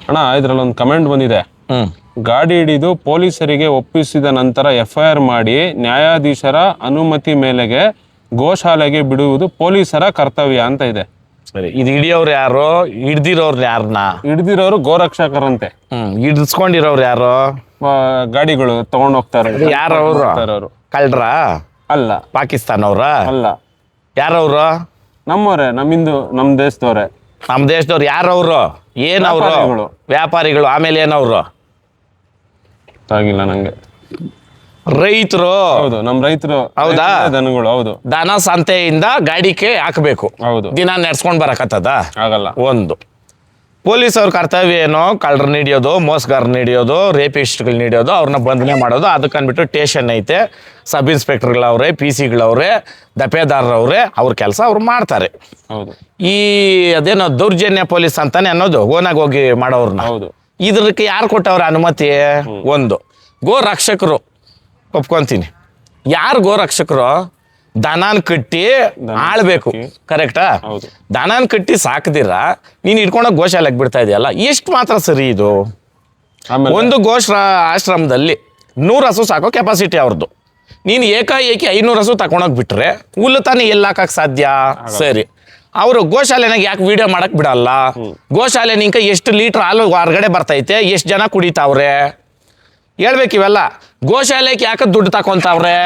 ಅಣ್ಣ ಇದ್ರಲ್ಲೊಂದು ಕಮೆಂಟ್ ಬಂದಿದೆ. ಗಾಡಿ ಹಿಡಿದು ಪೊಲೀಸರಿಗೆ ಒಪ್ಪಿಸಿದ ನಂತರ FIR ಮಾಡಿ ನ್ಯಾಯಾಧೀಶರ ಅನುಮತಿ ಮೇಲೆಗೆ ಗೋಶಾಲೆಗೆ ಬಿಡುವುದು ಪೊಲೀಸರ ಕರ್ತವ್ಯ ಅಂತ ಇದೆ. ಸರಿ, ಇದು ಹಿಡಿಯೋರು ಯಾರು, ಹಿಡ್ದಿರೋರು ಯಾರನ್ನ? ಹಿಡ್ದಿರೋರು ಗೋರಕ್ಷಕರಂತೆ. ಹಿಡಿಸ್ಕೊಂಡಿರೋರು ಯಾರು? ಗಾಡಿಗಳು ತಗೊಂಡ್ ಹೋಗ್ತಾರೆ. ಯಾರವ್ರು? ಕಳ್ರ? ಅಲ್ಲ. ಪಾಕಿಸ್ತಾನವ್ರ? ಅಲ್ಲ. ಯಾರವ್ರು? ನಮ್ಮವ್ರೆ, ನಮ್ ದೇಶದವ್ರೆ. ನಮ್ಮ ದೇಶದವ್ರು ಯಾರವ್ರು? ಏನವ್ರು? ವ್ಯಾಪಾರಿಗಳು. ಆಮೇಲೆ ಏನವ್ರು? ಆಗಿಲ್ಲ ನಂಗೆ. ರೈತರು. ಹೌದು, ನಮ್ ರೈತರು. ಹೌದಾ? ದನಗಳು. ಹೌದು. ದನ ಸಂತೆಯಿಂದ ಗಾಡಿಗೆ ಹಾಕಬೇಕು. ಹೌದು. ದಿನ ನಡ್ಸ್ಕೊಂಡ್ ಬರಕತ್ತದ? ಆಗಲ್ಲ. ಒಂದು ಪೊಲೀಸ್ ಅವ್ರ ಕರ್ತವ್ಯ ಏನು? ಕಳ್ಳರನ್ನ ಹಿಡಿಯೋದು, ಮೋಸಗಾರನ್ನ ಹಿಡಿಯೋದು, ರೇಪಿಸ್ಟ್ಗಳನ್ನ ಹಿಡಿಯೋದು, ಅವ್ರನ್ನ ಬಂಧನೆ ಮಾಡೋದು. ಅದಕ್ಕಂದ್ಬಿಟ್ಟು ಸ್ಟೇಷನ್ ಐತೆ, ಸಬ್ ಇನ್ಸ್ಪೆಕ್ಟರ್ಗಳವ್ರೆ, PC-ಗಳವ್ರೆ, ದಪೇದಾರರವ್ರೆ, ಅವ್ರ ಕೆಲಸ ಅವ್ರು ಮಾಡ್ತಾರೆ. ಹೌದು. ಈ ಅದೇನೋ ದೌರ್ಜನ್ಯ ಪೊಲೀಸ್ ಅಂತಾನೆ ಅನ್ನೋದು ಓನಾಗಿ ಹೋಗಿ ಮಾಡೋರ್ನ. ಹೌದು. ಇದಕ್ಕೆ ಯಾರು ಕೊಟ್ಟವ್ರ ಅನುಮತಿ? ಒಂದು ಗೋ ರಕ್ಷಕರು, ಒಪ್ಕೊಂತೀನಿ. ಯಾರು ಗೋ ರಕ್ಷಕರು? ದನಾನ್ ಕಟ್ಟಿ ಆಳ್ಬೇಕು, ಕರೆಕ್ಟಾ? ದನಾನ್ ಕಟ್ಟಿ ಸಾಕದಿರ ನೀನ್ ಇಟ್ಕೊಂಡೋಗಿ ಗೋಶಾಲೆಗೆ ಬಿಡ್ತಾ ಇದೆಯಲ್ಲ, ಎಷ್ಟು ಮಾತ್ರ ಸರಿ ಇದು? ಒಂದು ಆಶ್ರಮದಲ್ಲಿ 100 ಹಸು ಸಾಕೋ ಕೆಪಾಸಿಟಿ ಅವ್ರದ್ದು. ನೀನು ಏಕಾಏಕಿ 500 ಹಸು ತಗೊಂಡೋಗಿ ಬಿಟ್ರೆ ಹುಲ್ಲು ತಾನೇ ಎಲ್ಲಿ ಹಾಕಕ್ ಸಾಧ್ಯ? ಸರಿ, ಅವರು ಗೋಶಾಲೆನಾಗ ಯಾಕೆ ವಿಡಿಯೋ ಮಾಡಕ್ ಬಿಡಲ್ಲ? ಗೋಶಾಲೆ ನಿಂಕ ಎಷ್ಟು ಲೀಟರ್ ಹಾಲು ಹೊರಗಡೆ ಬರ್ತೈತೆ, ಎಷ್ಟು ಜನ ಕುಡಿತಾವ್ರೆ ಹೇಳ್ಬೇಕು. ಇವೆಲ್ಲ ಗೋಶಾಲೆಗೆ ಯಾಕೆ ದುಡ್ಡು ತಕೊಂತಾವ್ರೆ?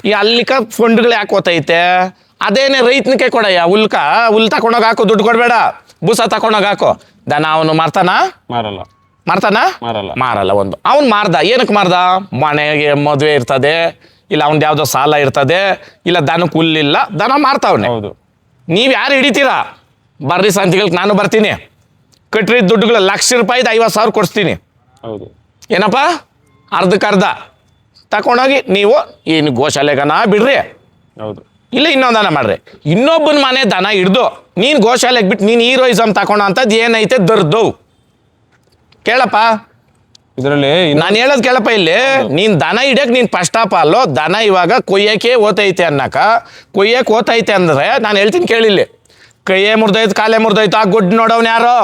ಈ ಅಲ್ಲಿಕ ಫಂಡ್ಗಳು ಯಾಕೆ ಓತೈತೆ? ಅದೇನೇ ರೈತನಿಗೆ ಕೊಡಯ್ಯ, ಹುಲ್ ತಕೊಂಡೋಗಿ ಹಾಕು, ದುಡ್ಡು ಕೊಡಬೇಡ. ಬೂಸ ತಕೊಂಡೋಗಿ ಹಾಕು. ದನ ಅವನು ಮಾರ್ತಾನ? ಮಾರಲ್ಲ. ಒಂದು ಅವ್ನು ಮಾರ್ದ, ಏನಕ್ಕೆ ಮಾರ್ದ? ಮನೆಗೆ ಮದುವೆ ಇರ್ತದೆ, ಇಲ್ಲ ಅವ್ನ್ದು ಯಾವುದೋ ಸಾಲ ಇರ್ತದೆ, ಇಲ್ಲ ದನಕ್ಕೆ ಹುಲ್ಲಿಲ್ಲ, ದನ ಮಾರ್ತಾವನೆ. ನೀವು ಯಾರು ಹಿಡಿತೀರಾ? ಬರ್ರಿ ಸಂತಿಗಳಿಗೆ, ನಾನು ಬರ್ತೀನಿ. ಕಟ್ರಿ ದುಡ್ಡುಗಳು ₹1,00,000 50,000 ಕೊಡಿಸ್ತೀನಿ. ಏನಪ್ಪ? ಅರ್ಧಕ್ಕರ್ಧ ತಗೊಂಡೋಗಿ ನೀವು ಏನು ಗೋಶಾಲೆಗನ ಬಿಡ್ರಿ, ಇಲ್ಲ ಇನ್ನೊಂದನ ಮಾಡ್ರಿ. ಇನ್ನೊಬ್ಬನ ಮನೆ ದನ ಹಿಡ್ದು ನೀನು ಗೋಶಾಲೆಗೆ ಬಿಟ್ಟು ನೀನು ಹೀರೋಯಿಸಮ್ ತಗೊಂಡ ಅಂತದ್ದು ಏನೈತೆ ದರ್ದು ಕೇಳಪ್ಪ. ಇದರಲ್ಲಿ ನಾನು ಹೇಳೋದು ಕೇಳಪ್ಪ. ಇಲ್ಲಿ ನೀನ್ ದನ ಹಿಡಿಯಕ್ ನೀನ್ ಫಸ್ಟ್ ಆಫ್ ಆಲ್ ದನ ಇವಾಗ ಕೊಯ್ಯಕ್ಕೆ ಓತೈತೆ ಅನ್ನಕ, ಕೊಯ್ಯಕ್ಕೆ ಓತೈತೆ ಅಂದ್ರೆ ನಾನು ಹೇಳ್ತೀನಿ ಕೇಳಿಲ್ಲಿ. ಕೈಯೇ ಮುರ್ದೋಯ್ತು, ಕಾಲೇ ಮುರ್ದೋಯ್ತು, ಆ ಗುಡ್ ನೋಡೋನ್ ಯಾರೋ?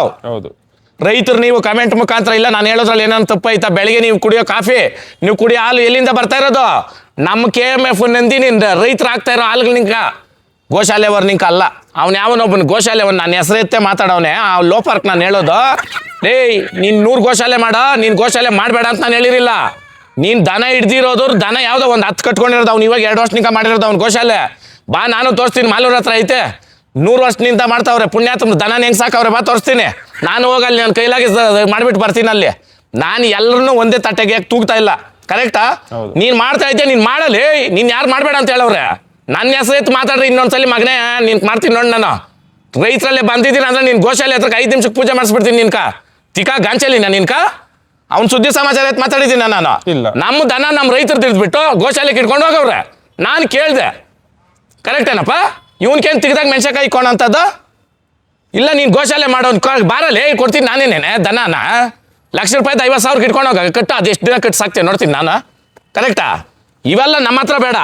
ರೈತರು. ನೀವು ಕಮೆಂಟ್ ಮುಖಾಂತರ ಇಲ್ಲ ನಾನು ಹೇಳೋದ್ರಲ್ಲಿ ಏನಾದ್ರು ತಪ್ಪೈತಾ? ಬೆಳಿಗ್ಗೆ ನೀವು ಕುಡಿಯೋ ಕಾಫಿ, ನೀವು ಕುಡಿಯೋ ಹಾಲು ಎಲ್ಲಿಂದ ಬರ್ತಾ ಇರೋದು? ನಮ್ಮ KMF ನಂದಿನಿಂದ ರೈತರು ಆಗ್ತಾ ಇರೋ ಹಾಲುಗಳು ನಿಂಕ, ಗೋಶಾಲೆವರ್ ನಿಂಕ ಅಲ್ಲ. ಅವ್ನು ಯಾವನೊಬ್ಬನ ಗೋಶಾಲೆವನ್ ನನ್ನ ಹೆಸರು ಎತ್ತೆ ಮಾತಾಡವನೆ, ಆ ಲೋಪಾರ್ಕ್ ನಾನು ಹೇಳೋದು. ನೀನು 100 ಗೋಶಾಲೆ ಮಾಡ, ನೀನು ಗೋಶಾಲೆ ಮಾಡಬೇಡ ಅಂತ ನಾನು ಹೇಳಿರಿಲ್ಲ. ನೀನು ದನ ಹಿಡ್ದಿರೋದು, ದನ ಯಾವುದೋ ಒಂದು 10 ಕಟ್ಕೊಂಡಿರೋದು, ಅವ್ನು ಇವಾಗ 2 ವರ್ಷ ನಿಂಕ ಮಾಡಿರೋದು ಅವ್ನು ಗೋಶಾಲೆ. ಬಾ, ನಾನು ತೋರಿಸ್ತೀನಿ. ಮಾಲೂರ್ ಹತ್ರ ಐತೆ, 100 ವರ್ಷದಿಂದ ಮಾಡ್ತಾವ್ರೆ. ಪುಣ್ಯಾತ್ಮ ದನ ಹೆಂಗ್ ಸಾಕವ್ರೆ, ಬಾ ತೋರಿಸ್ತೀನಿ. ನಾನು ಹೋಗಲ್ಲಿ ನನ್ನ ಕೈಲಾಗಿ ಮಾಡಿಬಿಟ್ಟು ಬರ್ತೀನಿ ಅಲ್ಲಿ. ನಾನು ಎಲ್ಲರನ್ನೂ ಒಂದೇ ತಟ್ಟೆಗೆ ತೂಗ್ತಾ ಇಲ್ಲ, ಕರೆಕ್ಟಾ? ನೀನು ಮಾಡ್ತಾ ಇದ್ದೆ, ನೀನು ಮಾಡಲಿ. ನೀನು ಯಾರು ಮಾಡಬೇಡ ಅಂತ ಹೇಳವ್ರೆ. ನನ್ನ ಹೆಸರು ಎತ್ತು ಮಾತಾಡ್ರಿ ಇನ್ನೊಂದ್ಸಲಿ ಮಗನೇ, ನೀನು ಮಾಡ್ತೀನಿ ನೋಡಿ. ನಾನು ರೈತರಲ್ಲೇ ಬಂದಿದ್ದೀನಿ ಅಂದ್ರೆ ನೀನು ಗೋಶಾಲೆ ಹತ್ರ 5 ನಿಮಿಷಕ್ಕೆ ಪೂಜೆ ಮಾಡಿಸ್ಬಿಡ್ತೀನಿ. ನಿನ್ಕ ತಿಕಾ ಗಾಂಚಲಿನ ನಿನ್ಕ ಅವ್ನು ಸುದ್ದಿ ಸಮಾಚಾರ ಎತ್ತು ಮಾತಾಡಿದ್ದೀನಿ ನಾನು. ನಮ್ಮ ದನ ನಮ್ಮ ರೈತರು ತಿಳಿದ್ಬಿಟ್ಟು ಗೋಶಾಲೆಗೆ ಇಟ್ಕೊಂಡು ಹೋಗವ್ರೆ. ನಾನು ಕೇಳಿದೆ, ಕರೆಕ್ಟ್ ಏನಪ್ಪ? ಇವನ್ಕೇನು ತೆಗ್ದಾಗ ಮೆಣಸಕಾಯಿ ಇಕ್ಕೋಣಂಥದ್ದು ಇಲ್ಲ. ನೀನು ಗೋಶಾಲೆ ಮಾಡೋನ್ ಬಾರಲ್ಲೇ ಕೊಡ್ತೀನಿ ನಾನೇನೇನೆ ದನನ. ₹1,00,000 50,000 ಇಟ್ಕೊಂಡೋಗ ಕಟ್ಟು. ಅದು ಎಷ್ಟು ದಿನ ಕಟ್ಟು ಸಾಕ್ತೇನೆ ನೋಡ್ತೀನಿ ನಾನು, ಕರೆಕ್ಟಾ? ಇವೆಲ್ಲ ನಮ್ಮ ಹತ್ರ ಬೇಡ.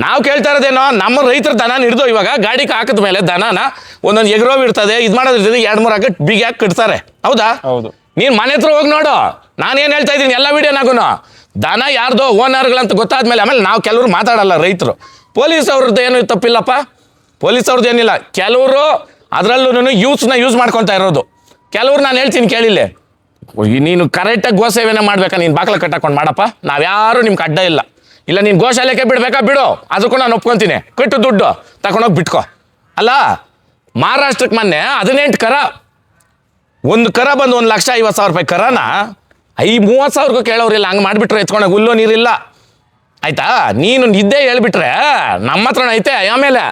ನಾವು ಕೇಳ್ತಾ ಇರೋದೇನೋ, ನಮ್ಮ ರೈತರ ದನ ಹಿಡಿದು ಇವಾಗ ಗಾಡಿಗೆ ಹಾಕಿದ ಮೇಲೆ ದನನ ಒಂದೊಂದು ಎಗ್ರೋವ್ ಇರ್ತದೆ, ಇದು ಮಾಡೋದಿರ್ತದೆ, 2-3 ಹಾಕಿ ಬಿಗಿ ಹಾಕಿ ಕಟ್ತಾರೆ. ಹೌದಾ? ನೀನು ಮನೆ ಹತ್ರ ಹೋಗಿ ನೋಡು. ನಾನೇನು ಹೇಳ್ತಾ ಇದ್ದೀನಿ ಎಲ್ಲ ವೀಡಿಯೋನಾಗೂ. ದನ ಯಾರ್ದೋ ಓನರ್ಗಳಂತ ಗೊತ್ತಾದ್ಮೇಲೆ ಆಮೇಲೆ ನಾವು ಕೆಲವರು ಮಾತಾಡಲ್ಲ ರೈತರು. ಪೊಲೀಸ್ ಅವ್ರದ್ದು ಏನು ತಪ್ಪಿಲ್ಲಪ್ಪ, ಪೊಲೀಸ್ ಅವ್ರದ್ದು ಏನಿಲ್ಲ. ಕೆಲವರು ಅದರಲ್ಲೂ ಯೂಸ್ ಮಾಡ್ಕೊತಾ ಇರೋದು. ಕೆಲವ್ರು ನಾನು ಹೇಳ್ತೀನಿ ಕೇಳಿಲ್ಲ, ನೀನು ಕರೆಕ್ಟಾಗಿ ಗೋಸೇವೆನ ಮಾಡ್ಬೇಕಾ, ನೀನು ಬಾಕ್ಲ ಕಟ್ಟಾಕೊಂಡು ಮಾಡಪ್ಪ, ನಾವ್ಯಾರು ನಿಮ್ಗೆ ಅಡ್ಡ ಇಲ್ಲ. ಇಲ್ಲ ನೀನು ಗೋಶಾಲೆಗೆ ಬಿಡ್ಬೇಕಾ, ಬಿಡು, ಅದಕ್ಕೂ ನಾನು ಒಪ್ಕೊತೀನಿ. ಕಟ್ಟು ದುಡ್ಡು ತಗೊಂಡೋಗಿ ಬಿಟ್ಕೊ. ಅಲ್ಲ, ಮಹಾರಾಷ್ಟ್ರಕ್ಕೆ ಮೊನ್ನೆ 18 ಕರ, ಒಂದು ಕರ ಬಂದು ₹1,50,000 ಕರನ 30,000 ಕೇಳೋರಿಲ್ಲ. ಹಂಗೆ ಮಾಡಿಬಿಟ್ರೆ ಎತ್ಕೊಂಡೋಗಿ ಹುಲ್ಲು ನೀರಿಲ್ಲ, ಆಯ್ತಾ? ನೀನು ನಿದ್ದೆ ಹೇಳ್ಬಿಟ್ರೆ ನಮ್ಮ ಹತ್ರನ ಐತೆ. ಆಮೇಲೆ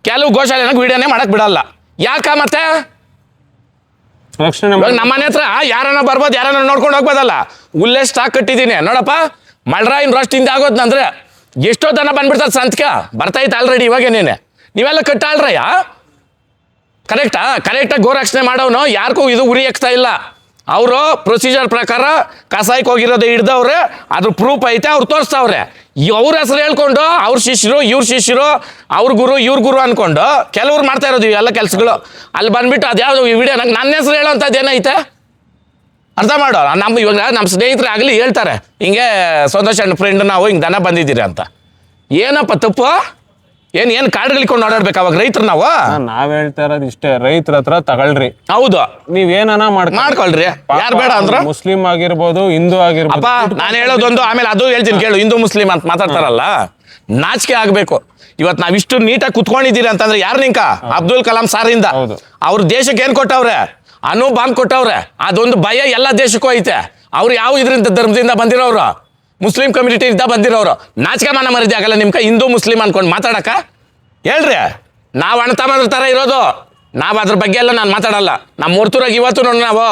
ಕೆಲವು ಗೋಶಾಲೆನಾಗ ವಿಡಿಯೋನೇ ಮಾಡಕ್ ಬಿಡಲ್ಲ. ಯಾಕ ಮತ್ತೆ? ನಮ್ಮ ಮನೆ ಹತ್ರ ಯಾರನ್ನ ಬರ್ಬೋದು, ಯಾರನ್ನ ನೋಡ್ಕೊಂಡು ಹೋಗ್ಬೋದಲ್ಲ. ಹುಲ್ಲೇ ಸ್ಟಾಕ್ ಕಟ್ಟಿದ್ದೀನಿ ನೋಡಪ್ಪ. ಮಳ್ರಾಯಿನ ರಷ್ಟಿಂದ ಆಗೋದ್ನಂದ್ರೆ ಎಷ್ಟೋ ದನ ಬಂದ್ಬಿಡ್ತದೆ ಸಂತ್ಕ ಬರ್ತೈತೆ ಆಲ್ರೆಡಿ ಇವಾಗೇನೇನೆ. ನೀವೆಲ್ಲ ಕಟ್ಟಾಳ್ರಯ್ಯ, ಕರೆಕ್ಟಾಗಿ ಗೋರಕ್ಷಣೆ ಮಾಡೋನು ಯಾರಿಗೂ ಇದು ಉರಿ ಹಾಕ್ತಾ ಇಲ್ಲ. ಅವರು ಪ್ರೊಸೀಜರ್ ಪ್ರಕಾರ ಕಸಾಯಕ್ಕೆ ಹೋಗಿರೋದು ಹಿಡ್ದವ್ರೆ, ಅದ್ರ ಪ್ರೂಫ್ ಐತೆ, ಅವ್ರು ತೋರಿಸ್ತಾವ್ರೆ. ಅವ್ರ ಹೆಸರು ಹೇಳ್ಕೊಂಡು ಅವ್ರ ಶಿಷ್ಯರು ಇವ್ರ ಶಿಷ್ಯರು ಅವ್ರ ಗುರು ಇವ್ರ ಗುರು ಅನ್ಕೊಂಡು ಕೆಲವ್ರು ಮಾಡ್ತಾ ಇರೋದು ಎಲ್ಲ ಕೆಲಸಗಳು. ಅಲ್ಲಿ ಬಂದ್ಬಿಟ್ಟು ಅದ್ಯಾವುದು ಈ ವಿಡಿಯೋ ನಂಗೆ ನನ್ನ ಹೆಸರು ಹೇಳೋಂಥದ್ದು ಏನೈತೆ ಅರ್ಥ ಮಾಡೋ. ಇವಾಗ ನಮ್ಮ ಸ್ನೇಹಿತರು ಆಗಲಿ ಹೇಳ್ತಾರೆ ಹಿಂಗೆ ಸಂತೋಷ್ ಅಣ್ಣ ಫ್ರೆಂಡ್ ನಾವು ಹಿಂಗೆ ದನ ಬಂದಿದ್ದೀರಿ ಅಂತ. ಏನಪ್ಪ ತಪ್ಪು? ಏನು ಕಾಡುಗಳಿಕೊಂಡು ಓಡಾಡ್ಬೇಕು ಅವಾಗ ರೈತರು ನಾವು? ನಾವ್ ಹೇಳ್ತಾ ಇರೋದು ಇಷ್ಟೇ, ರೈತರ ಹತ್ರ ತಗೊಳ್ರಿ. ಹೌದು, ನೀವೇನ ಮಾಡ್ಕೊಳ್ರಿ. ಯಾರು ಬೇಡ ಅಂದ್ರು? ಮುಸ್ಲಿಂ ಆಗಿರ್ಬೋದು, ಹಿಂದೂ ಆಗಿರ್ಬೋದು. ಅಪ್ಪ ನಾನು ಹೇಳೋದೊಂದು, ಆಮೇಲೆ ಅದು ಹೇಳ್ತೀನಿ ಕೇಳು. ಹಿಂದೂ ಮುಸ್ಲಿಂ ಅಂತ ಮಾತಾಡ್ತಾರಲ್ಲ, ನಾಚಿಕೆ ಆಗ್ಬೇಕು. ಇವತ್ತು ನಾವಿಷ್ಟು ನೀಟಾಗಿ ಕುತ್ಕೊಂಡಿದ್ದೀರಿ ಅಂತಂದ್ರೆ ಯಾರು ನಿಂಕ? ಅಬ್ದುಲ್ ಕಲಾಂ ಸಾರಿಂದ. ಅವ್ರ ದೇಶಕ್ಕೆ ಏನ್ ಕೊಟ್ಟವ್ರೆ? ಅಣು ಬಾಂಬ್ ಕೊಟ್ಟವ್ರೆ. ಅದೊಂದು ಭಯ ಎಲ್ಲ ದೇಶಕ್ಕೂ ಐತೆ. ಅವ್ರು ಯಾವ ಇದರಿಂದ ಧರ್ಮದಿಂದ ಬಂದಿರೋರು? ಮುಸ್ಲಿಂ ಕಮ್ಯುನಿಟಿ ಇದ್ದ ಬಂದಿರೋರು. ನಾಚಿಕೆ ಮಾನ ಮರ್ಯಾದೆ ಆಗಲ್ಲ ನಿಮ್ಗೆ ಹಿಂದೂ ಮುಸ್ಲಿಂ ಅನ್ಕೊಂಡು ಮಾತಾಡಕ? ಹೇಳ್ರಿ, ನಾವು ಅಣ್ಣ ತಮ್ಮದ್ರ ಥರ ಇರೋದು. ನಾವು ಅದ್ರ ಬಗ್ಗೆ ಎಲ್ಲ ನಾನು ಮಾತಾಡಲ್ಲ. ನಮ್ಮ ಮೂರ್ತೂರಾಗ ಇವತ್ತು ನೋಡಿ ನಾವು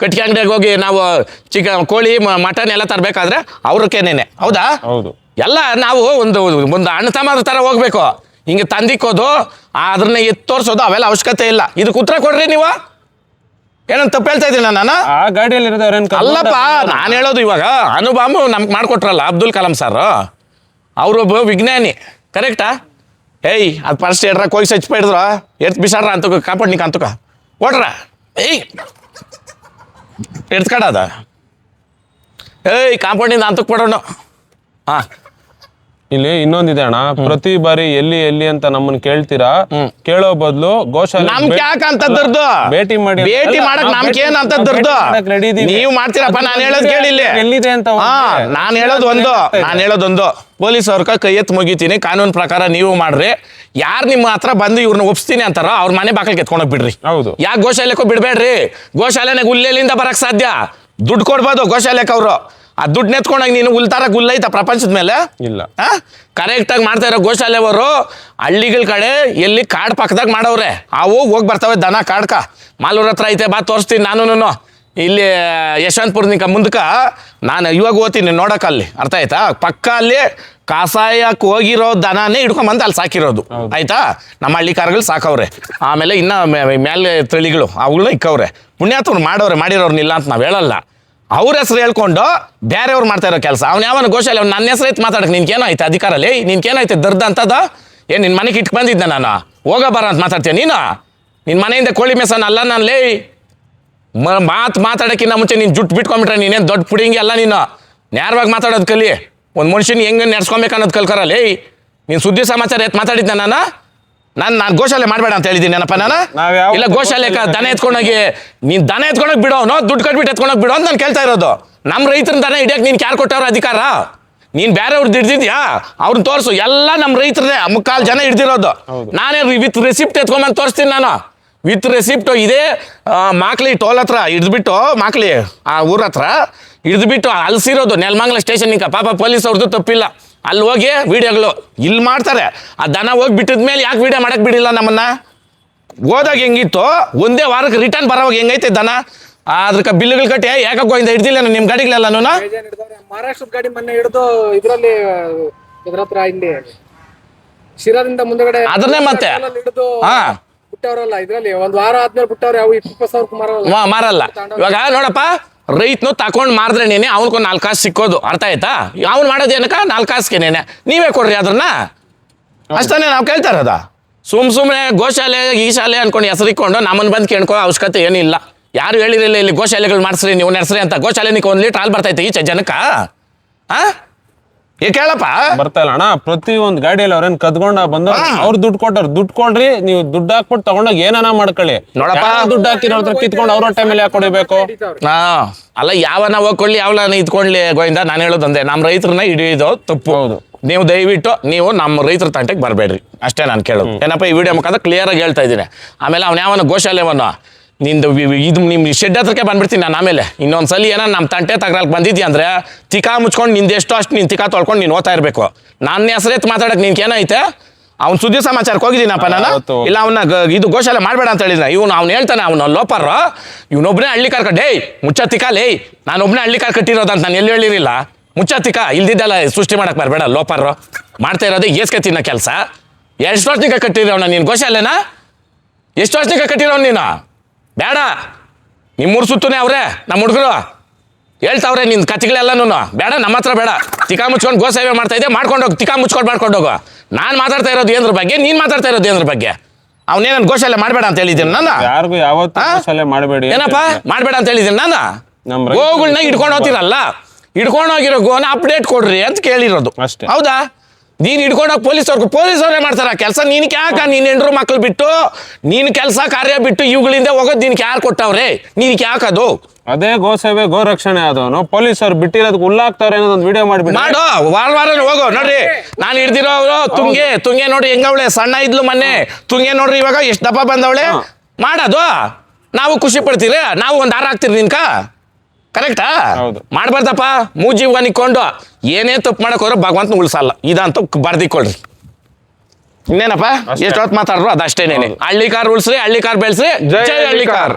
ಕಟ್ಟಿಗೆ ಅಂಗಡಿಯಾಗ ಹೋಗಿ ನಾವು ಕೋಳಿ ಮಟನ್ ಎಲ್ಲ ತರಬೇಕಾದ್ರೆ ಅವ್ರಕ್ಕೇನೇನೆ. ಹೌದಾ? ಹೌದು. ಎಲ್ಲ ನಾವು ಒಂದು ಅಣ್ಣ ತಮ್ಮದ್ರ ಥರ ಹೋಗ್ಬೇಕು. ಹಿಂಗೆ ತಂದಿಕ್ಕೋದು, ಅದನ್ನ ತೋರಿಸೋದು ಅವೆಲ್ಲ ಅವಶ್ಯಕತೆ ಇಲ್ಲ. ಇದಕ್ಕೆ ಉತ್ತರ ಕೊಡ್ರಿ ನೀವು. ಏನಂತ ತಪ್ಪು ಹೇಳ್ತಾ ಇದ್ದೀನಿ ನಾನು? ಆ ಗಾಡಿಯಲ್ಲಿ ಅಲ್ಲಪ್ಪ, ನಾನು ಹೇಳೋದು ಇವಾಗ ಅಣುಬಾಂಬು ನಮ್ಗೆ ಮಾಡ್ಕೊಟ್ರಲ್ಲ ಅಬ್ದುಲ್ ಕಲಾಂ ಸರ್, ಅವರೊಬ್ಬ ವಿಜ್ಞಾನಿ, ಕರೆಕ್ಟಾ? ಏಯ್ ಅದು ಫಸ್ಟ್ ಹೇಳ್ರ ಕೋಗಿ ಸಚ್ಚಿಡ್ರ ಬಿಸಾಡ್ರ ಅಂತಕ ಕಾಪಾಡ್ನಿಕ ಅಂತಕ ಓಡ್ರ ಏಯ್ ಎಡ್ಸ್ಕಡದ ಏಯ್ ಕಾಂಪೌಂಡಿಂದ ಅಂತಕ್ ಕೊಡೋಣ. ಹಾಂ, ಇಲ್ಲಿ ಇನ್ನೊಂದಿದೆ ಅಣ್ಣ. ಪ್ರತಿ ಬಾರಿ ಎಲ್ಲಿ ಅಂತ ನಮ್ಮನ್ನ ಕೇಳ್ತೀರಾ. ಕೇಳೋ ಬದಲು ಗೋಶಾಲೆ ನಮ್ಗೆ ಯಾಕೆ ಅಂತದ್ದು ಭೇಟಿ ಮಾಡಕ್ ನಮ್ಗೆ ಏನ್ ಅಂತದ್ದು ನೀವು ಮಾಡ್ತೀರಪ್ಪ. ನಾನು ಹೇಳೋದು ಕೇಳಿಲ್ಲ. ಎಲ್ಲಿದೆ ಅಂತ ನಾನು ಹೇಳೋದೊಂದು ಪೊಲೀಸ್ ಅವ್ರ ಕೈ ಎತ್ತು ಮುಗಿತೀನಿ. ಕಾನೂನು ಪ್ರಕಾರ ನೀವು ಮಾಡ್ರಿ. ಯಾರು ನಿಮ್ಮ ಹತ್ರ ಬಂದು ಇವ್ರನ್ನ ಒಪ್ಸ್ತೀನಿ ಅಂತಾರೋ ಅವ್ರ ಮನೆ ಬಾಕಲ್ಗೆ ಎತ್ಕೊಂಡೋಗಿ ಬಿಡ್ರಿ. ಹೌದು. ಯಾಕೆ ಗೋಶಾಲೆಕ್ಕೂ ಬಿಡ್ಬೇಡ್ರಿ. ಗೋಶಾಲೆನಾಗ ಹುಲ್ಲೆಲಿಂದ ಬರಕ್ ಸಾಧ್ಯ? ದುಡ್ಡು ಕೊಡ್ಬೋದು ಗೋಶಾಲೆಕ್ಕೆ ಅವರು. ಆ ದುಡ್ಡು ನೆತ್ಕೊಂಡಾಗ ನೀನು ಹುಲ್ತಾರ ಗುಲ್ಲೈತ ಪ್ರಪಂಚದ ಮೇಲೆ? ಇಲ್ಲ. ಕರೆಕ್ಟಾಗಿ ಮಾಡ್ತಾ ಇರೋ ಗೋಶಾಲೆಯವರು ಹಳ್ಳಿಗಳ ಕಡೆ ಎಲ್ಲಿ ಕಾಡು ಪಕ್ಕದಾಗ ಮಾಡವ್ರೆ. ಅವು ಹೋಗಿ ಬರ್ತವೆ ದನ ಕಾಡ್ಕ. ಮಾಲೂರ್ ಹತ್ರ ಐತೆ, ಬಾ ತೋರಿಸ್ತೀನಿ ನಾನು. ಇಲ್ಲಿ ಯಶವಂತಪುರ ನಿಂಕ ಮುಂದಕ್ಕೆ ನಾನು ಇವಾಗ ಓದ್ತೀನಿ ನೋಡಕ್ಕೆ. ಅಲ್ಲಿ ಅರ್ಥ ಆಯ್ತಾ? ಪಕ್ಕ ಅಲ್ಲಿ ಕಾಸಾಯಕ್ಕೆ ಹೋಗಿರೋ ದನನೇ ಹಿಡ್ಕೊಂಬಂದು ಅಲ್ಲಿ ಸಾಕಿರೋದು. ಆಯ್ತಾ? ನಮ್ಮ ಹಳ್ಳಿ ಕಾರ್ಗಳು ಸಾಕವ್ರೆ. ಆಮೇಲೆ ಇನ್ನು ಮೇಲೆ ತಳಿಗಳು ಅವುಗಳನ್ನ ಇಕ್ಕವ್ರೆ. ಪುಣ್ಯಾತ್ಮರು ಮಾಡಿರೋರ್ನಿಲ್ಲ ಅಂತ ನಾವು ಹೇಳಲ್ಲ. ಅವ್ರ ಹೆಸರು ಹೇಳ್ಕೊಂಡು ಬೇರೆಯವ್ರು ಮಾಡ್ತಾ ಇರೋ ಕೆಲಸ. ಅವ್ನು ಯಾವನ ಗೋಶಾಲೆ ಅವ್ನು ನನ್ನ ಹೆಸರು ಐತೆ ಮಾತಾಡಕ್ಕೆ ನಿನ್ಗೇನೋ ಐತೆ ಅಧಿಕಾರಲ್ಲಿ? ನಿನ್ಗೇನೈತೆ ದರ್ದ ಅಂತದ? ಏನು ನಿನ್ನ ಮನೆಗೆ ಇಟ್ಟು ಬಂದಿದ್ದೆ ನಾನು? ಹೋಗ ಬರ ಅಂತ ಮಾತಾಡ್ತೀನಿ ನೀನು? ನಿನ್ನ ಮನೆಯಿಂದ ಕೋಳಿ ಮೇಸನ ಅಲ್ಲ ನಾನು. ಲೇ ಮಾತಾಡೋಕ್ಕಿಂತ ಮುಂಚೆ ನೀನು ಜುಟ್ಟು ಬಿಟ್ಕೊಂಡ್ಬಿಟ್ರೆ ನೀನೇನು ದೊಡ್ಡ ಪುಡಿಂಗಿ ಅಲ್ಲ. ನೀನು ನೇರವಾಗಿ ಮಾತಾಡೋದು ಕಲಿ. ಒಂದು ಮನುಷ್ಯನ ಹೆಂಗೆ ನಡ್ಸ್ಕೊಬೇಕು ಅನ್ನೋದು ಕಲ್ಕರಲ್ಲ. ನೀನು ಸುದ್ದಿ ಸಮಾಚಾರ ಎತ್ತು ಮಾತಾಡಿದ್ದೆ ನಾನು ಗೋಶಾಲೆ ಮಾಡಬೇಡ ಅಂತ ಹೇಳಿದ್ದೀನಿ ಏನಪ್ಪ ನಾನು? ಇಲ್ಲ ಗೋಶಾಲೆ ದನ ಎತ್ಕೊಂಡೋಗಿ ನೀನು ದನ ಎತ್ಕೊಂಡೋಗಿ ಬಿಡೋನು, ದುಡ್ಡು ಕಟ್ಬಿಟ್ಟು ಎತ್ಕೊಂಡೋಗಿ ಬಿಡೋ ಅಂತ ನಾನು ಕೇಳ್ತಾ ಇರೋದು. ನಮ್ಮ ರೈತರ ದನ ಹಿಡಿಯಕ್ಕೆ ನೀನು ಯಾರು ಕೊಟ್ಟವ್ರ ಅಧಿಕಾರ? ನೀನು ಬೇರೆಯವ್ರದ್ದು ಹಿಡ್ದಿದ್ಯಾ? ಅವ್ರನ್ನ ತೋರಿಸು. ಎಲ್ಲ ನಮ್ಮ ರೈತರೇ ಮುಕ್ಕಾಲು ಜನ ಹಿಡ್ದಿರೋದು. ನಾನೇ ವಿತ್ ರೆಸಿಪ್ಟ್ ಎತ್ಕೊಂಬಂದು ತೋರಿಸ್ತೀನಿ ನಾನು. ವಿತ್ ರೆಸಿಪ್ಟು ಇದೇ ಮಾಕ್ಲಿ ಟೋಲ್ ಹತ್ರ ಹಿಡಿದ್ಬಿಟ್ಟು, ಮಾಕ್ಲಿ ಆ ಊರ ಹತ್ರ ಹಿಡಿದ್ಬಿಟ್ಟು ಅಲ್ಸಿರೋದು ನೆಲಮಂಗಲ ಸ್ಟೇಷನ್ನಿಂದ. ಪಾಪ ಪೊಲೀಸ್ ಅವ್ರದ್ದು ತಪ್ಪಿಲ್ಲ. ಅಲ್ಲಿ ಹೋಗಿ ವಿಡಿಯೋಗಳು ಇಲ್ಲಿ ಮಾಡ್ತಾರೆ. ಆ ದನ ಹೋಗಿ ಬಿಟ್ಟಿದ ಮೇಲೆ ಯಾಕೆ ವಿಡಿಯೋ ಮಾಡಕ್ಕೆ ಬಿಡಿಲ್ಲ ನಮ್ಮನ್ನ? ಹೋದಾಗ ಹೆಂಗಿತ್ತು, ಒಂದೇ ವಾರಕ್ಕೆ ರಿಟರ್ನ್ ಬರೋವಾಗ ಹೆಂಗೈತೆ ದನ? ಅದಕ್ಕೆ ಬಿಲ್ಗಳು ಕಟ್ಟಿ ಯಾಕೆ ಗೋಯಿಂದ ಹಿಡ್ದಿಲ್ಲ ನಿಮ್ಮ ಗಾಡಿಗಳೆಲ್ಲ? ಮಹಾರಾಷ್ಟ್ರದ ಗಾಡಿ ಮೊನ್ನೆ ಹಿಡಿದು ಇದರಲ್ಲಿ ಇದ್ರ ಹತ್ರ ಇಲ್ಲಿ ಶಿರಾದಿಂದ ಮುಂದಗಡೆ ಅದನ್ನೇ ಮತ್ತೆ ಹಿಡಿದು ಬಿಟ್ಟವ್ರಲ್ಲ. ಇದ್ರಲ್ಲಿ ಒಂದ್ ವಾರ ಆದ್ಮೇಲೆ ಬಿಟ್ಟವ್ರೆ. ಅವು 20,000 ಮಾರಲ್ಲ. ಇವಾಗ ನೋಡಪ್ಪ, ರೈತನು ತಗೊಂಡು ಮಾರಿದ್ರೇನೇನೆ ಅವನಿಗೊಂದು 4 ಕಾಸು ಸಿಕ್ಕೋದು. ಅರ್ಥ ಆಯ್ತಾ? ಅವ್ನು ಮಾಡೋದೇನಕ 4 ಕಾಸಿಗೆನೇನೆ ನೀವೇ ಕೊಡ್ರಿ ಅದನ್ನ. ಅಷ್ಟೇ ನಾವು ಕೇಳ್ತಾ ಇರೋದ. ಸುಮ್ಮನೆ ಗೋಶಾಲೆ ಈ ಶಾಲೆ ಅನ್ಕೊಂಡು ಹೆಸರಿಕೊಂಡು ನಮ್ಮನ್ನು ಬಂದು ಕೇಳ್ಕೋ ಅವಶ್ಯಕತೆ ಏನಿಲ್ಲ. ಯಾರು ಹೇಳಿರಲಿಲ್ಲ ಇಲ್ಲಿ ಗೋಶಾಲೆಗಳು ಮಾಡಿಸ್ರಿ ನೀವು ನಡೆಸ್ರಿ ಅಂತ. ಗೋಶಾಲೆನಿಗೆ 1 ಲೀಟ್ರ್ ಹಾಲು ಬರ್ತೈತೆ ಈಚೆ ಜನಕ್ಕ? ಕೇಳಪ್ಪ ಬರ್ತಾ ಇಲ್ಲ ಅಣ್ಣ. ಪ್ರತಿ ಒಂದು ಗಾಡಿಯಲ್ಲಿ ಅವ್ರೇನ್ ಕದ್ಕೊಂಡ ಬಂದ ಅವ್ರು ದುಡ್ಡು ಕೊಟ್ಟವ್ರು. ದುಡ್ಡು ಕೊಡ್ರಿ, ನೀವು ದುಡ್ಡು ಹಾಕ್ಬಿಟ್ಟು ತಗೊಂಡೋಗಿ ಏನಾನ ಮಾಡ್ಕೊಳ್ಳಿ. ನೋಡಪ್ಪ, ದುಡ್ಡು ಹಾಕಿರೋ ಕಿತ್ಕೊಂಡು ಅವ್ರ ಹೊಟ್ಟೆ ಮೇಲೆ ಯಾಕೆ ಕೊಡಿಬೇಕು? ಅಲ್ಲ, ಯಾವನ ಹೋಗ್ಕೊಳ್ಳಿ ಯಾವನ ಇದ್ಕೊಳ್ಳಿ ಗೋವಿಂದ. ನಾನು ಹೇಳೋದಂದೆ, ನಮ್ಮ ರೈತರನ್ನ ಹಿಡಿಯೋದು ತಪ್ಪು. ಹೌದು. ನೀವು ದಯವಿಟ್ಟು ನೀವು ನಮ್ಮ ರೈತರ ತಂಟೆಗೆ ಬರಬೇಡ್ರಿ ಅಷ್ಟೇ ನಾನು ಕೇಳೋದು. ಏನಪ್ಪ, ಈ ವಿಡಿಯೋ ಮುಖಾಂತರ ಕ್ಲಿಯರಾಗಿ ಹೇಳ್ತಾ ಇದ್ದೀನಿ. ಆಮೇಲೆ ಅವ್ನು ಯಾವನ ಗೋಶಾಲೆವನ್ನ ನಿಂದು ಇದು ನಿಮ್ಮ ಶೆಡ್ ಹತ್ರಕ್ಕೆ ಬಂದ್ಬಿಡ್ತೀನಿ ನಾನು. ಆಮೇಲೆ ಇನ್ನೊಂದ್ಸಲಿ ಏನೋ ನಮ್ಮ ತಂಟೆ ತಗೊಳಕ್ಕೆ ಬಂದಿದ್ಯಾ ಅಂದರೆ ತಿಕಾ ಮುಚ್ಕೊಂಡು ನಿಂದು ಎಷ್ಟು ಅಷ್ಟು ನೀನು ತಿಕಾ ತೊಳ್ಕೊಂಡು ನೀನು ಓದ್ತಾ ಇರಬೇಕು. ನನ್ನ ಹೆಸರೆತ್ತು ಮಾತಾಡೋಕೆ ನಿನ್ಗೆ ಏನೈತೆ? ಅವ್ನು ಸುದ್ದಿ ಸಮಾಚಾರಕ್ಕೆ ಹೋಗಿದ್ದೀನಪ್ಪ ನಾನು. ಇಲ್ಲ ಅವನ್ನ ಇದು ಗೋಶಾಲೆ ಮಾಡಬೇಡ ಅಂತ ಹೇಳಿದ್ರೆ ಅವ್ನು ಹೇಳ್ತಾನೆ, ಅವನು ಲೋಪರ್, ಇವನೊಬ್ಬನೇ ಹಳ್ಳಿ ಕಾರ್ ಕಟ್ಟೆ ಮುಚ್ಚತ್ತಿಕಾ ಲೇ, ನಾನೊಬ್ಬನೇ ಹಳ್ಳಿ ಕಾರ್ ಕಟ್ಟಿರೋದಂತ ನಾನು ಎಲ್ಲಿ ಹೇಳಿರಲಿಲ್ಲ. ಮುಚ್ಚತ್ತಿಕಾ ಇಲ್ದಿದ್ದೆಲ್ಲ ಸೃಷ್ಟಿ ಮಾಡಕ್ಕೆ ಬರಬೇಡ. ಲೋಪರ್ ಮಾಡ್ತಾ ಇರೋದೇ ಏಸ್ಕೆ ತಿನ್ನೋ ಕೆಲಸ. ಎಷ್ಟು ವರ್ಷನಿಗೆ ಕಟ್ಟಿರೋಣ ನೀನು ಗೋಶಾಲೆನ? ಎಷ್ಟು ವರ್ಷನಿಗೆ ಕಟ್ಟಿರೋನು ನೀನು? ಬೇಡ, ನಿಮ್ಮೂರು ಸುತ್ತನೇ ಅವ್ರೆ ನಮ್ಮ ಹುಡುಗರು. ಹೇಳ್ತಾವ್ರೆ ನಿನ್ ಕತ್ತಿಗಳೆಲ್ಲನೂ ಬೇಡ, ನಮ್ಮ ಹತ್ರ ಬೇಡ. ತಿಕಾ ಮುಚ್ಕೊಂಡು ಗೋ ಸೇವೆ ಮಾಡ್ತಾ ಇದ್ದೆ, ಮಾಡ್ಕೊಂಡು ಹೋಗು. ತಿಕಾ ಮುಚ್ಕೊಂಡು ಮಾಡ್ಕೊಂಡು ಹೋಗು. ನಾನು ಮಾತಾಡ್ತಾ ಇರೋದು ಏನ್ರ ಬಗ್ಗೆ, ನೀನ್ ಮಾತಾಡ್ತಾ ಇರೋದು ಏನ್ರ ಬಗ್ಗೆ? ಅವನೇನನ್ ಗೋಶಾಲೆ ಮಾಡಬೇಡ ಅಂತ ಹೇಳಿದ್ದೀನಿ ನಾನು? ಯಾರಿಗೂ ಯಾವತ್ತೂ ಗೋಶಾಲೆ ಮಾಡಬೇಡಿ ಏನಪ್ಪ ಮಾಡಬೇಡ ಅಂತ ಹೇಳಿದ್ದೀನಿ ನಾನು? ನಮ್ಮ ರೈತರು ಗೋಗಳನ್ನ ಹಿಡ್ಕೊಂಡು ಹೋಗ್ತಿರಲ್ಲ, ಹಿಡ್ಕೊಂಡು ಹೋಗಿರೋ ಗೋನ ಅಪ್ಡೇಟ್ ಕೊಡ್ರಿ ಅಂತ ಕೇಳಿರೋದು ಅಷ್ಟೇ. ಹೌದಾ? ನೀನು ಹಿಡ್ಕೊಂಡೋಗಿ ಪೊಲೀಸವ್ರೇ ಮಾಡ್ತಾರ ಕೆಲಸ. ನೀನು ಯಾಕ ನೀನ್ ಹೆಂಡ್ರು ಮಕ್ಳು ಬಿಟ್ಟು ನೀನು ಕೆಲಸ ಕಾರ್ಯ ಬಿಟ್ಟು ಇವುಗಳಿಂದ ಹೋಗೋದು ನಿನ್ಗೆ ಯಾರು ಕೊಟ್ಟವ್ರೆ? ನೀನ್ಗೆ ಯಾಕದು? ಅದೇ ಗೋ ಸೇವೆ ಗೋ ರಕ್ಷಣೆ ಆದವನು ಪೊಲೀಸರು ಬಿಟ್ಟಿರೋದಕ್ಕೆ ಹುಲ್ಲಾಕ್ತಾವ್ರೆ ಅನ್ನೋದೊಂದು ವಿಡಿಯೋ ಮಾಡಿಬಿಟ್ಟು ಮಾಡು, ವಾರ ಹೋಗು. ನೋಡ್ರಿ ನಾನು ಹಿಡ್ದಿರೋ ತುಂಗೆ ನೋಡಿ ಹೆಂಗವಳೆ, ಸಣ್ಣ ಇದ್ಲು ಮೊನ್ನೆ. ತುಂಗೆ ನೋಡ್ರಿ ಇವಾಗ ಎಷ್ಟು ದಪ್ಪ ಬಂದವಳೆ. ಮಾಡೋದು ನಾವು ಖುಷಿ ಪಡ್ತೀರಿ, ನಾವು ಒಂದು ಹಾರ ಹಾಕ್ತೀರಿ ನಿನ್ಕ. ಕರೆಕ್ಟಾ? ಹೌದು. ಮಾಡ್ಬಾರ್ದಪ್ಪ. ಮೂಜೀವ ನಿಕ್ಕೊಂಡು ಏನೇ ತಪ್ಪು ಮಾಡಕ್ ಹೋದ್ರೆ ಭಗವಂತನ ಉಳಿಸಲ್ಲ. ಇದಂತೂ ಬರ್ದಿಕೊಳ್ರಿ. ಇನ್ನೇನಪ್ಪ ಎಷ್ಟೊತ್ತು ಮಾತಾಡ್ರು ಅದಷ್ಟೇನೇನೆ. ಹಳ್ಳಿ ಕಾರ್ ಉಳಿಸ್ರಿ, ಹಳ್ಳಿ ಕಾರ್ ಬೆಳೆಸ್ರಿ. ಜೈ ಹಳ್ಳಿ ಕಾರ್.